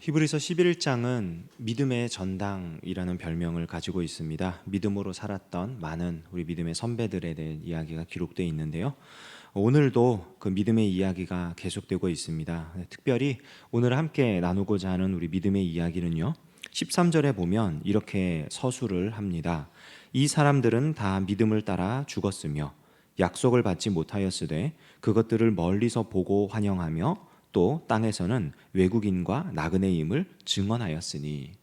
히브리서 11장은 믿음의 전당이라는 별명을 가지고 있습니다. 믿음으로 살았던 많은 우리 믿음의 선배들에 대한 이야기가 기록되어 있는데요. 오늘도 그 믿음의 이야기가 계속되고 있습니다. 특별히 오늘 함께 나누고자 하는 우리 믿음의 이야기는요, 13절에 보면 이렇게 서술을 합니다. 이 사람들은 다 믿음을 따라 죽었으며 약속을 받지 못하였으되 그것들을 멀리서 보고 환영하며 또 땅에서는 외국인과 나그네임을 증언하였으니.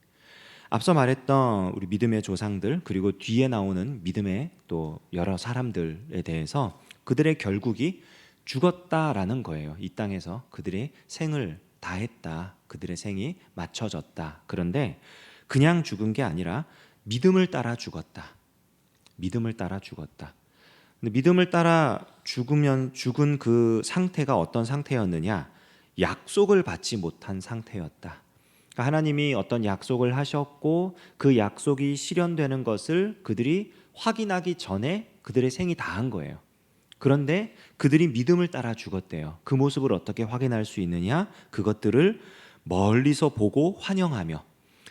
앞서 말했던 우리 믿음의 조상들, 그리고 뒤에 나오는 믿음의 또 여러 사람들에 대해서 그들의 결국이 죽었다라는 거예요. 이 땅에서 그들의 생을 다했다, 그들의 생이 맞춰졌다. 그런데 그냥 죽은 게 아니라 믿음을 따라 죽었다. 믿음을 따라 죽었다. 근데 믿음을 따라 죽은 그 상태가 어떤 상태였느냐? 약속을 받지 못한 상태였다. 그러니까 하나님이 어떤 약속을 하셨고 그 약속이 실현되는 것을 그들이 확인하기 전에 그들의 생이 다한 거예요. 그런데 그들이 믿음을 따라 죽었대요. 그 모습을 어떻게 확인할 수 있느냐? 그것들을 멀리서 보고 환영하며,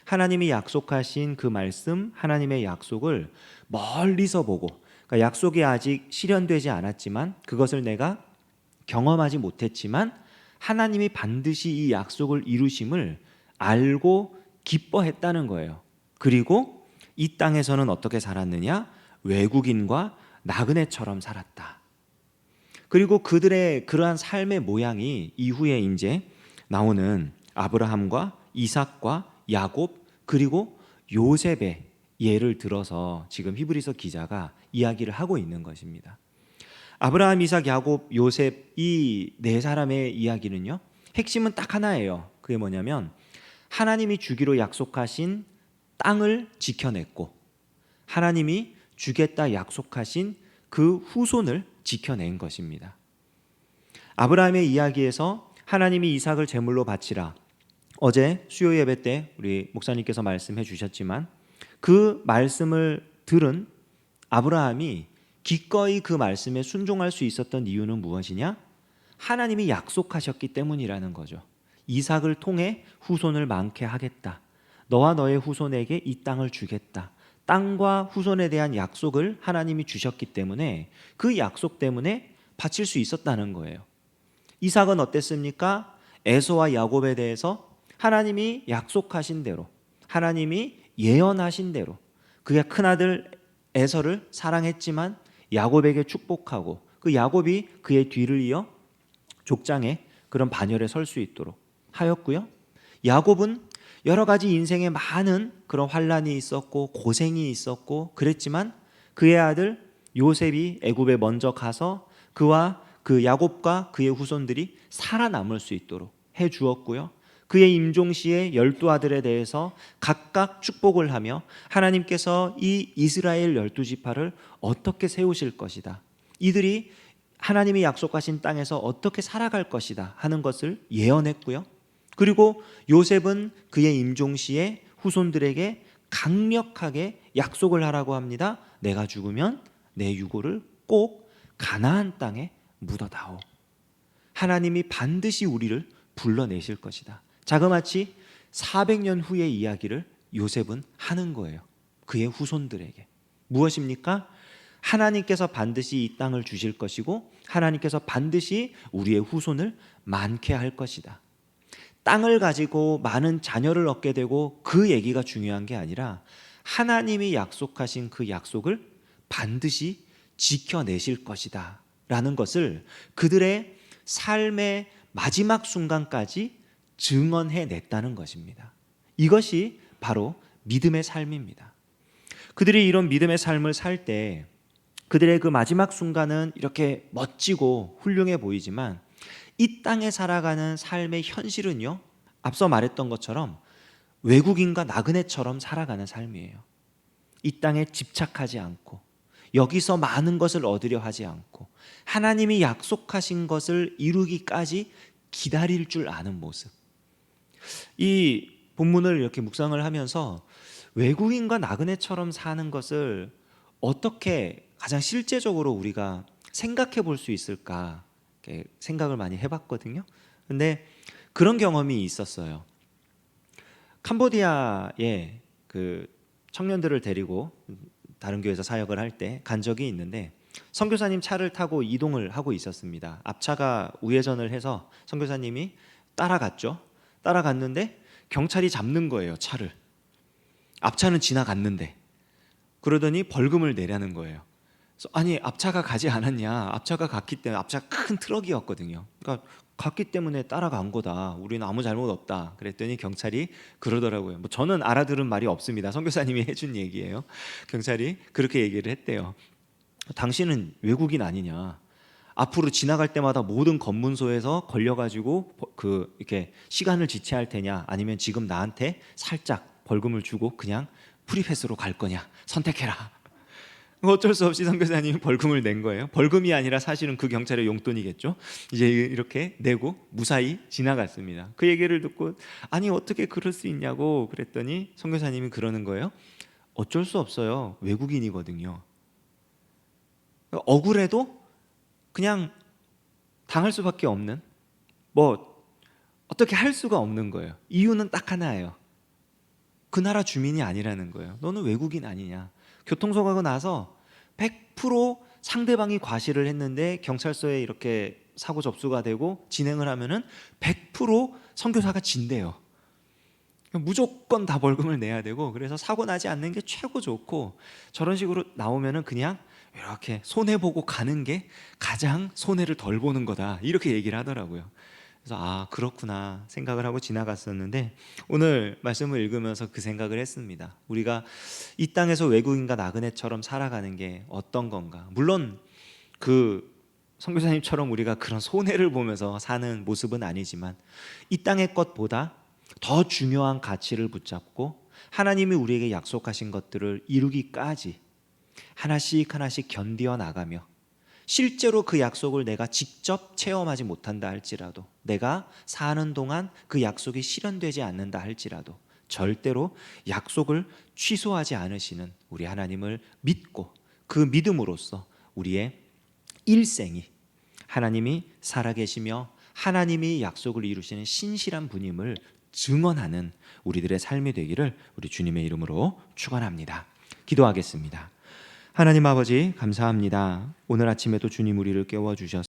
하나님이 약속하신 그 말씀, 하나님의 약속을 멀리서 보고, 그러니까 약속이 아직 실현되지 않았지만, 그것을 내가 경험하지 못했지만 하나님이 반드시 이 약속을 이루심을 알고 기뻐했다는 거예요. 그리고 이 땅에서는 어떻게 살았느냐? 외국인과 나그네처럼 살았다. 그리고 그들의 그러한 삶의 모양이 이후에 이제 나오는 아브라함과 이삭과 야곱, 그리고 요셉의 예를 들어서 지금 히브리서 기자가 이야기를 하고 있는 것입니다. 아브라함, 이삭, 야곱, 요셉, 이 네 사람의 이야기는요, 핵심은 딱 하나예요. 그게 뭐냐면 하나님이 주기로 약속하신 땅을 지켜냈고, 하나님이 주겠다 약속하신 그 후손을 지켜낸 것입니다. 아브라함의 이야기에서 하나님이 이삭을 제물로 바치라, 어제 수요 예배 때 우리 목사님께서 말씀해 주셨지만, 그 말씀을 들은 아브라함이 기꺼이 그 말씀에 순종할 수 있었던 이유는 무엇이냐? 하나님이 약속하셨기 때문이라는 거죠. 이삭을 통해 후손을 많게 하겠다. 너와 너의 후손에게 이 땅을 주겠다. 땅과 후손에 대한 약속을 하나님이 주셨기 때문에 그 약속 때문에 바칠 수 있었다는 거예요. 이삭은 어땠습니까? 에서와 야곱에 대해서 하나님이 약속하신 대로, 하나님이 예언하신 대로, 그의 큰아들 에서를 사랑했지만 야곱에게 축복하고, 그 야곱이 그의 뒤를 이어 족장의 그런 반열에 설 수 있도록 하였고요. 야곱은 여러 가지 인생에 많은 그런 환란이 있었고 고생이 있었고 그랬지만 그의 아들 요셉이 애굽에 먼저 가서 그와 그 야곱과 그의 후손들이 살아남을 수 있도록 해 주었고요. 그의 임종시에 12아들에 대해서 각각 축복을 하며 하나님께서 이 이스라엘 12지파를 어떻게 세우실 것이다, 이들이 하나님이 약속하신 땅에서 어떻게 살아갈 것이다 하는 것을 예언했고요. 그리고 요셉은 그의 임종시에 후손들에게 강력하게 약속을 하라고 합니다. 내가 죽으면 내 유고를 꼭 가나안 땅에 묻어다오. 하나님이 반드시 우리를 불러내실 것이다. 자그마치 400년 후의 이야기를 요셉은 하는 거예요. 그의 후손들에게. 무엇입니까? 하나님께서 반드시 이 땅을 주실 것이고 하나님께서 반드시 우리의 후손을 많게 할 것이다. 땅을 가지고 많은 자녀를 얻게 되고 그 얘기가 중요한 게 아니라 하나님이 약속하신 그 약속을 반드시 지켜내실 것이다 라는 것을 그들의 삶의 마지막 순간까지 증언해냈다는 것입니다. 이것이 바로 믿음의 삶입니다. 그들이 이런 믿음의 삶을 살 때 그들의 그 마지막 순간은 이렇게 멋지고 훌륭해 보이지만 이 땅에 살아가는 삶의 현실은요, 앞서 말했던 것처럼 외국인과 나그네처럼 살아가는 삶이에요. 이 땅에 집착하지 않고 여기서 많은 것을 얻으려 하지 않고 하나님이 약속하신 것을 이루기까지 기다릴 줄 아는 모습. 이 본문을 이렇게 묵상을 하면서 외국인과 나그네처럼 사는 것을 어떻게 가장 실제적으로 우리가 생각해 볼 수 있을까 생각을 많이 해봤거든요. 근데 그런 경험이 있었어요. 캄보디아에 그 청년들을 데리고 다른 교회에서 사역을 할 때 간 적이 있는데 선교사님 차를 타고 이동을 하고 있었습니다. 앞차가 우회전을 해서 선교사님이 따라갔죠. 따라갔는데 경찰이 잡는 거예요, 차를. 앞차는 지나갔는데. 그러더니 벌금을 내라는 거예요. 그래서 아니, 앞차가 가지 않았냐? 앞차가 갔기 때문에, 앞차가 큰 트럭이었거든요. 그러니까 갔기 때문에 따라간 거다. 우리는 아무 잘못 없다. 그랬더니 경찰이 그러더라고요. 뭐 저는 알아들은 말이 없습니다. 선교사님이 해준 얘기예요. 경찰이 그렇게 얘기를 했대요. 당신은 외국인 아니냐? 앞으로 지나갈 때마다 모든 검문소에서 걸려가지고 이렇게 시간을 지체할 테냐? 아니면 지금 나한테 살짝 벌금을 주고 그냥 프리패스로 갈 거냐? 선택해라. 어쩔 수 없이 선교사님이 벌금을 낸 거예요. 벌금이 아니라 사실은 그 경찰의 용돈이겠죠. 이제 이렇게 내고 무사히 지나갔습니다. 그 얘기를 듣고 아니 어떻게 그럴 수 있냐고 그랬더니 선교사님이 그러는 거예요. 어쩔 수 없어요. 외국인이거든요. 억울해도 그냥 당할 수밖에 없는, 뭐 어떻게 할 수가 없는 거예요. 이유는 딱 하나예요. 그 나라 주민이 아니라는 거예요. 너는 외국인 아니냐. 교통사고가 나서 100% 상대방이 과실을 했는데 경찰서에 이렇게 사고 접수가 되고 진행을 하면은 100% 선교사가 진대요. 무조건 다 벌금을 내야 되고, 그래서 사고 나지 않는 게 최고 좋고, 저런 식으로 나오면은 그냥 이렇게 손해 보고 가는 게 가장 손해를 덜 보는 거다, 이렇게 얘기를 하더라고요. 그래서 아, 그렇구나 생각을 하고 지나갔었는데 오늘 말씀을 읽으면서 그 생각을 했습니다. 우리가 이 땅에서 외국인과 나그네처럼 살아가는 게 어떤 건가. 물론 그 선교사님처럼 우리가 그런 손해를 보면서 사는 모습은 아니지만 이 땅의 것보다 더 중요한 가치를 붙잡고 하나님이 우리에게 약속하신 것들을 이루기까지 하나씩 하나씩 견디어 나가며, 실제로 그 약속을 내가 직접 체험하지 못한다 할지라도, 내가 사는 동안 그 약속이 실현되지 않는다 할지라도 절대로 약속을 취소하지 않으시는 우리 하나님을 믿고, 그 믿음으로써 우리의 일생이 하나님이 살아계시며 하나님이 약속을 이루시는 신실한 분임을 증언하는 우리들의 삶이 되기를 우리 주님의 이름으로 축원합니다. 기도하겠습니다. 하나님 아버지, 감사합니다. 오늘 아침에도 주님 우리를 깨워주셔서